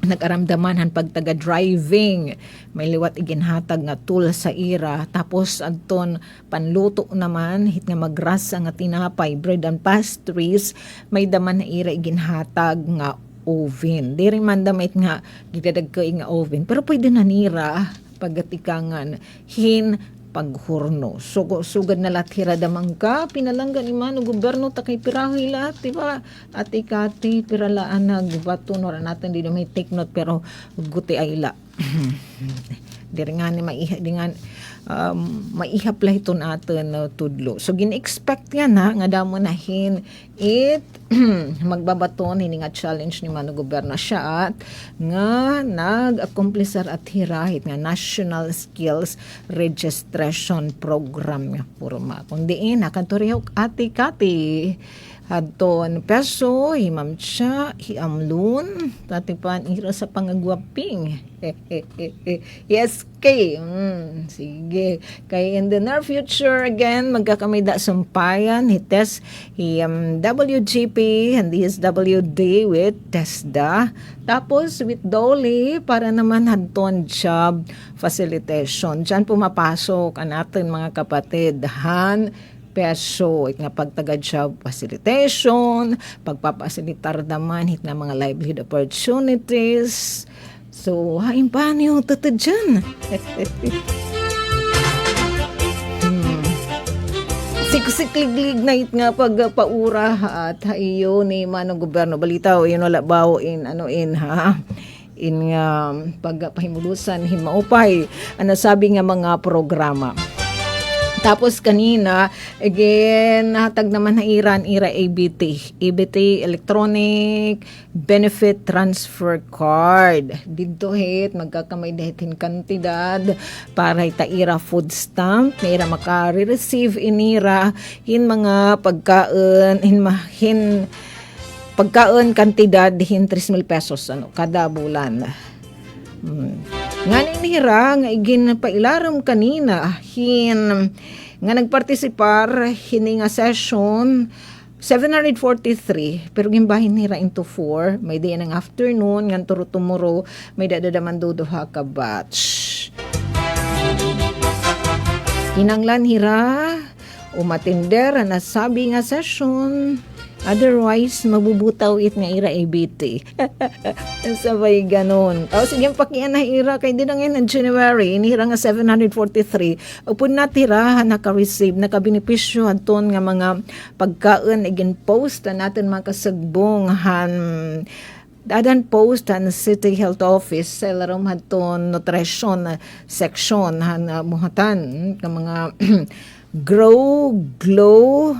Speaker 1: nagaramdaman han pag taga-driving may liwat iginhatag nga tool sa ira tapos adton panluto naman hit nga magrasa nga tinapay bread and pastries may daman na ira iginhatag nga oven diri man damit nga gidadag ka nga oven pero pwede na nira pagatikangan hin paghurno. Sugad na lathira damang ka, pinalanggan iman ng gobyerno takay pirahi lahat, diba? At ikati, piralaan nagbato, nora natin di na may take note, pero guti ay la. Di nga ni maihap lah ito natin tudlo. So, gin-expect yan nga damo na it magbabaton hini nga challenge ni Mano Goberna siya at nga nag-accomplishar at hirahit nga National Skills Registration Program nga purma. Kung diin, nakantorihok ati-kati hadton peso himam siya hiamlun tatipan ira sa pangagwaping yes kay sige kay in the near future again magkakamida sampayan hites WGP and DSWD with TESDA tapos with Dolly para naman hadton job facilitation dyan pumapasok ang ating mga kapatid peso nga pagtaga-job facilitation, pagpapasilitar naman hit na mga livelihood opportunities. So, hain pa niyo tata dyan. Siksikliglig na hit nga pagpaura at haiyo ni Manong Gobyerno. Balitaw, yun wala bao in ha? In nga pagpahimulusan, himaupay. Ano sabi nga mga programa. Tapos kanina, again, nahatag naman na ira EBT, Electronic Benefit Transfer Card. Dito magkakamay dahitin kantidad para itaira food stamp, naira makare-receive inira, mga pagkain, pagkain kantidad, 3,000 pesos, kada bulan. Nga nira nga igin pailaram kanina nga nagpartisipar hini nga session 743 pero gimbahin nira into 4 may day ng afternoon nga turo tomorrow may dadadaman duha ka batch kinanglan hira umatender na sabi nga session otherwise, mabubutaw it nga ira ABT. Sabay ganon. O sige, pakiyan na ira kay din ngayon January, inira nga 743. Upod natira, naka-receive, naka-benepisyo aton nga mga pagkaon, again post natin mga kasagbong dadan post han City Health Office sa larom haton nutrition section han muhatan ng mga grow, glow,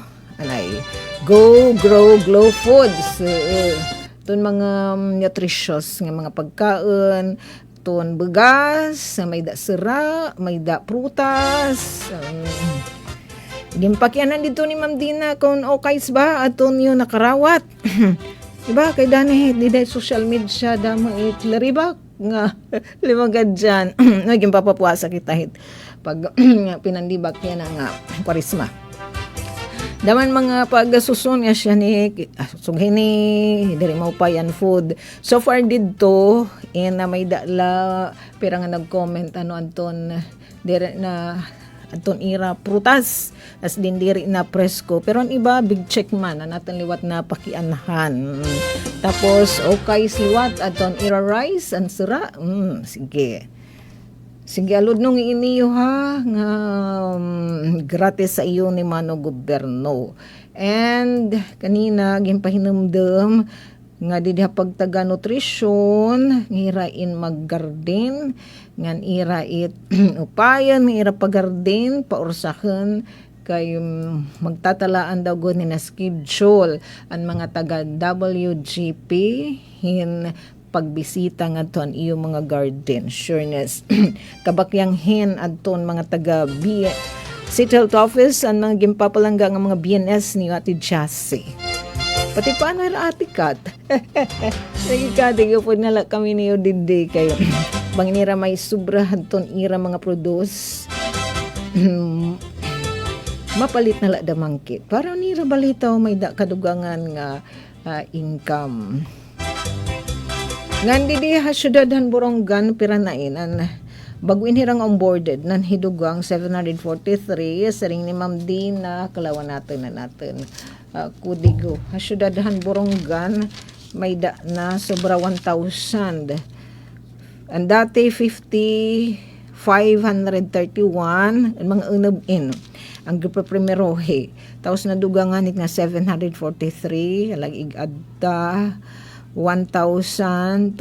Speaker 1: Grow Foods. Itong mga nutritious nga mga pagkain, itong bugas, may da sira, may da prutas. Gimpakyanan dito ni Ma'am Dina kung okay ba atong yun nakarawat. Diba? Kay dani, di dahil social media damo itlariba nga limagad dyan. Naging papapuasa kita hit pag pinandibak yan nga kwarisma. Daman mga pagasusun nga siya ni sughini diri mo pa yan food. So far didto na may dala pero nga nag-comment anton diri na anton ira prutas as din diri na presko pero ang iba big check man natin liwat na pakianhan. Tapos okay liwat anton ira rice and sira. Sige, alod nung iniyo ha, nga gratis sa iyo ni Mano Gobyerno. And kanina, gimpahinumdum, nga didi pagtaga nutrition, ngirain maggarden, ngan ira it upayan, ira paggarden, paursahan, kay magtatalaan daw ni na schedule ang mga taga WGP pagbisita nga ton iyo mga garden sureness kabakyang hen adton mga taga City Health Office ang mga gimpapalangga nga mga BNS ni Ate Jassy pati paano ira Ate Kat nagikati po nala kami niyo dindi kayo banginira may sobra adton ira mga produce mapalit nala damangkit para nira balitaw may da kadugangan nga income. Ngandi di ha syudadhan Borongan piranainan. Baguin hirang onboarded nan hidugang 743 saring ni Ma'am Dina kalawan natin. Kudigo ha syudadhan Borongan may da na sobra 1,000. Ang dati 531 ang mga unab-in ang grupo primerohe. Tapos nadugangan nga 743 alag adda 1,274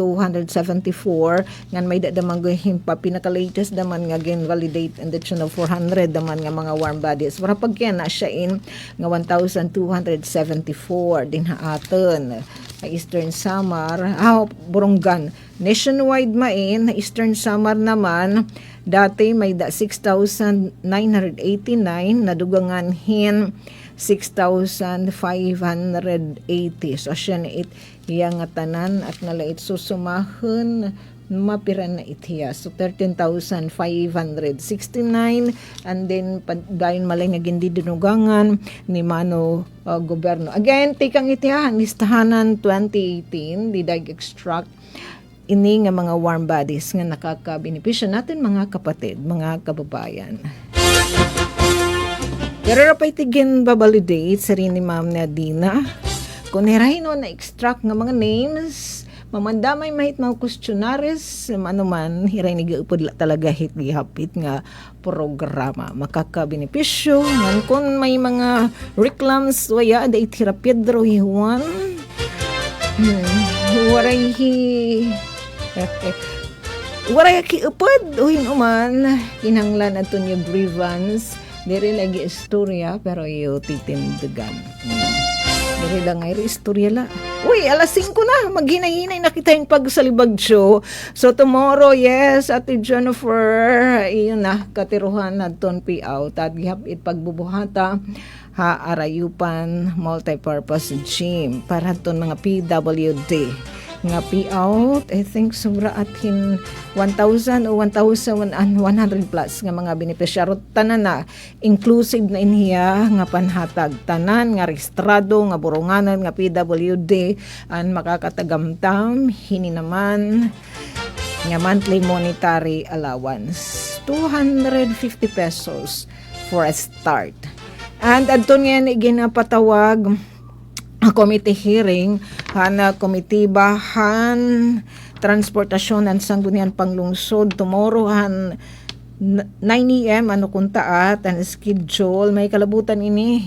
Speaker 1: ngan may dadamang gahim pa pinaka-latest daman nga validate and the tune of 400 daman nga mga warm bodies para pagkaya na siya in nga 1,274 din haaton Eastern Samar Borongan nationwide main Eastern Samar naman dati may da 6,989 nadugangan hin 6,580 so siya na iya nga tanan at nalait susumahon mapira na itiya so 13,569 and then dayon malay nga gindi dinugangan ni Mano gobyerno again tikang itiyahan listahanan 2018 di dag extract ini nga mga warm bodies nga nakakabenepisyo natin mga kapatid mga kababayan. Pero rapay tigin babalidate sa rin ni Ma'am Nadina. Kung hirahin na extract nga mga names, mamandamay mahit mga questionnaires, ano man, hiray ni gaupod talaga hit gihapit nga programa. Makakabenepisyo, ngan kung may mga reclams, waya, da itira Pedro Juan, waray kiupod, uhin uman, kinanglan ato niyo grievance, diri lagi istorya pero iyo titindugan. Diri lang ay istorya la. Uy, alas 5 na. Maghinay-hinay na kita yung pagsalibag show. So tomorrow, yes, Ate Jennifer, iyon na, katiruhan na ton out at gihapit pagbubuhata ha arayupan multipurpose gym para ton mga PWD. Nga payout, I think sobra atin 1,000 o 1,100 plus nga mga beneficiary tanan na inclusive na inhiya nga panhatag tanan nga rehistrado nga Boronganan nga PWD an makakatagamtam hini naman nga monthly monetary allowance 250 pesos for a start. And adton nga ginapatawag committee hearing hana komitibahan transportasyon ng sanggunian panglungsod tomorrow han 9 AM ano kuntaat ang schedule may kalabutan ini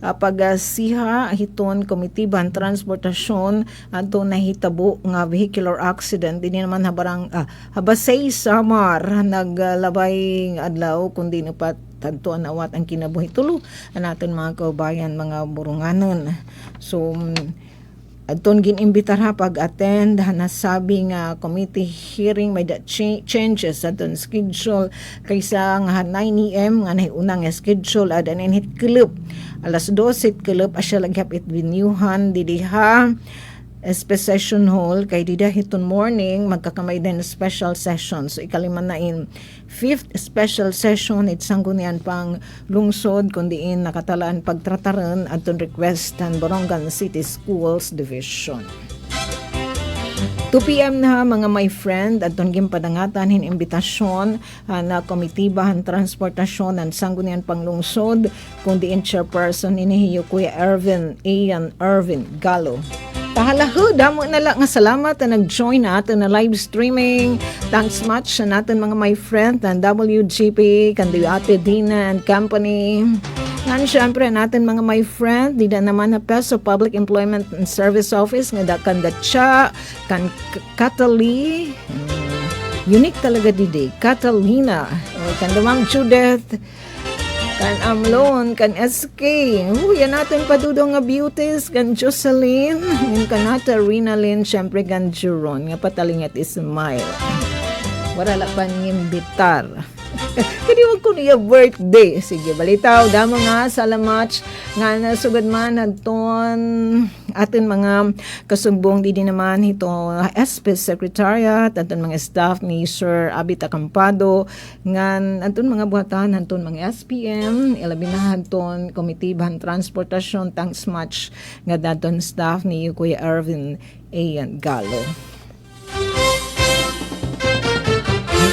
Speaker 1: pagasiha hiton komitibahan transportasyon ato nahitabo nga vehicular accident dinhi naman habarang habasay Samar naglabay adlaw kundi napat tantuan awat ang kinabuhi tulo naton mga kaubayan mga Boronganon. So adton ginimbitar ha pag-attend nasabi nga committee hearing may changes adton schedule kaysa nga 9 AM nga nahiunang schedule ad an hit club alas 12 club asya laghap it venuehan didiha session hall kay dida hiton morning magkakamay din special session so ikalima na in 5th special session it sanggunian pang lungsod kundiin nakatalaan pagtrataran adton request and Borongan City Schools Division 2 PM na mga my friend adton gimpadangatan hin imbitasyon na komitibahan transportasyon ng sanggunian panglungsod kundiin chairperson inihiyo Kuya Ian Irvin Gallo. Tahalahu, damo na lang nga salamat na nag-join natin na live streaming. Thanks much sa natin mga my friend ng WGP, kandi Ate Dina and Company. Nan syempre natin mga my friend, di na naman na Peso Public Employment and Service Office, nga da kan Datcha, kan Katali, unique talaga didi, Catalina, kan Ma'am Judith, kan Amlon, kan SK, yan natin padudong nga beauties, kan Jocelyn, yung kanata Rinalyn, syempre kan Juron, nga patalingat Ismail. Wala pa niyong bitar. Kaya wag ko niya birthday. Sige, balitaw, damo nga, salamat nga nasugad man aton atin mga kasumbong di naman ito SP Secretariat, aton mga staff ni Sir Abit Acampado, nga aton mga buhatan, aton mga SPM, ilabi na aton Komitibahan Transportasyon, thanks much nga daton staff ni Kuya Irvin Gallo.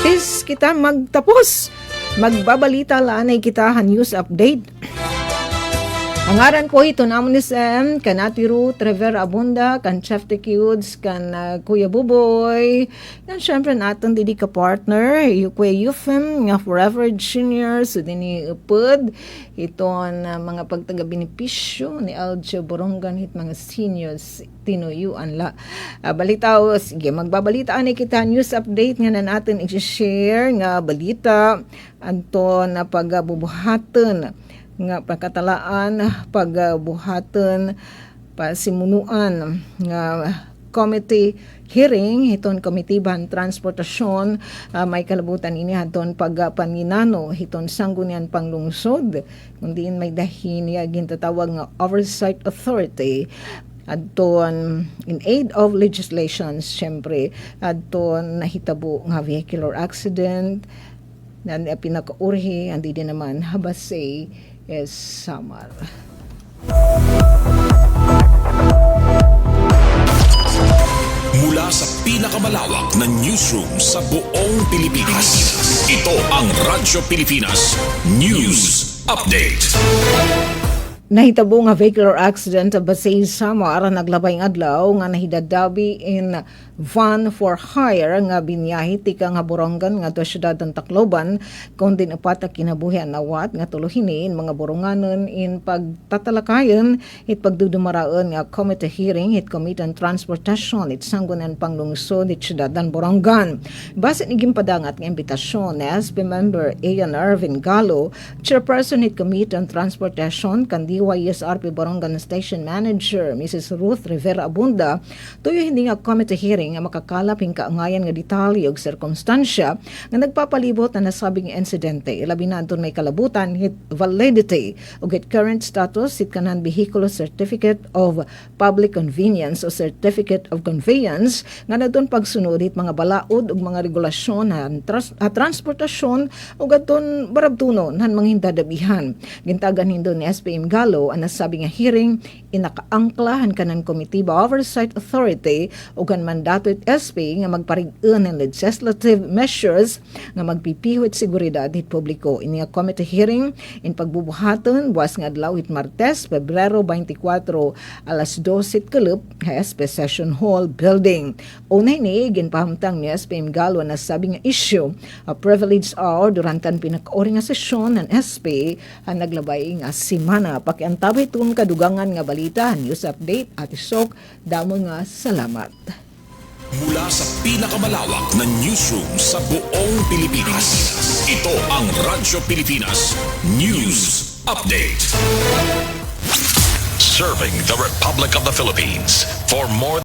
Speaker 1: Bis kita magtapos. Magbabalita lanay kita news update. Ang aran ko ito namon ni Sam, kan Ate Ruth Rivera Abunda, kan Chef Tekiuds, kan Kuya Buboy, yan syempre natin didi ka partner, Kuya Euphem, nga Forever Junior, so dini upod, iton mga pagtaga-benepisyo ni Aljo Borongan, hit mga seniors, tinuyuan la. Balita, sige, magbabalita ani kita news update nga na natin i-share nga balita, anto na pagbubuhaton, nga pagkatalaan pagbuhaton pasimunuan nga committee hearing hiton komitiban transportasyon may kalabutan ini haton pagpaninano hiton sanggunian panglungsod kundiin may dahin niya gintatawag nga oversight authority adton in aid of legislations syempre adton nahitabo nga vehicular accident na pinakaurhi andi din naman habasay is Samar.
Speaker 2: Mula sa pinakamalawak na newsroom sa buong Pilipinas. Ito ang Radyo Pilipinas News Update.
Speaker 1: Nahitabo nga vehicular accident sa Basay Samar naglabay ng adlaw nga nahidadabi in van for hire nga binyahe tika nga Borongan nga to syudad ng Tacloban kundi upat ang kinabuhian nawat nga tuluhinin mga Boronganon in pagtatalakayan it pagdudumaraon nga committee hearing it Committee on Transportation it sanggunan panglungsod it syudad ng Borongan. Base ni gimpadangat nga imbitasyon ni SB member Ian Irvin Gallo, chairperson it Committee on Transportation kan DYSRP Borongan Station Manager Mrs. Ruth Rivera Abunda tuyo hindi nga committee hearing nga makakalap hing kaangayan nga detalye ug sirkumstansya nga nagpapalibot na nasabing insidente ilabi na anton may kalabutan hit validity ug hit current status hit kanan vehicular certificate of public convenience o certificate of conveyance nga nadton pagsunod hit mga balaod ug mga regulasyon na transportasyon ug adton barabtunon han manghindadabihan gintagan hindo ni SPM Gallo ang nasabi nga hearing inakaangklahan kanan Committee ba Oversight Authority ug kan mandato it SP nga magparig-on ng legislative measures nga magpipihot seguridad hit publiko ini nga committee hearing in pagbubuhaton buwas nga adlaw hit Martes Pebrero 24 alas 12 kalup sa SP Session Hall building. Unay ni ginpahamtang ni SPM Gallo na sabi nga issue a privileged hour durantan pinakaori nga sesyon ng SP ang naglabay nga simana pakiantabay tun kadugangan nga balita news update at isok damo nga salamat.
Speaker 2: Mula sa pinakamalawak na newsroom sa buong Pilipinas. Ito ang Radyo Pilipinas News Update. Serving the Republic of the Philippines for more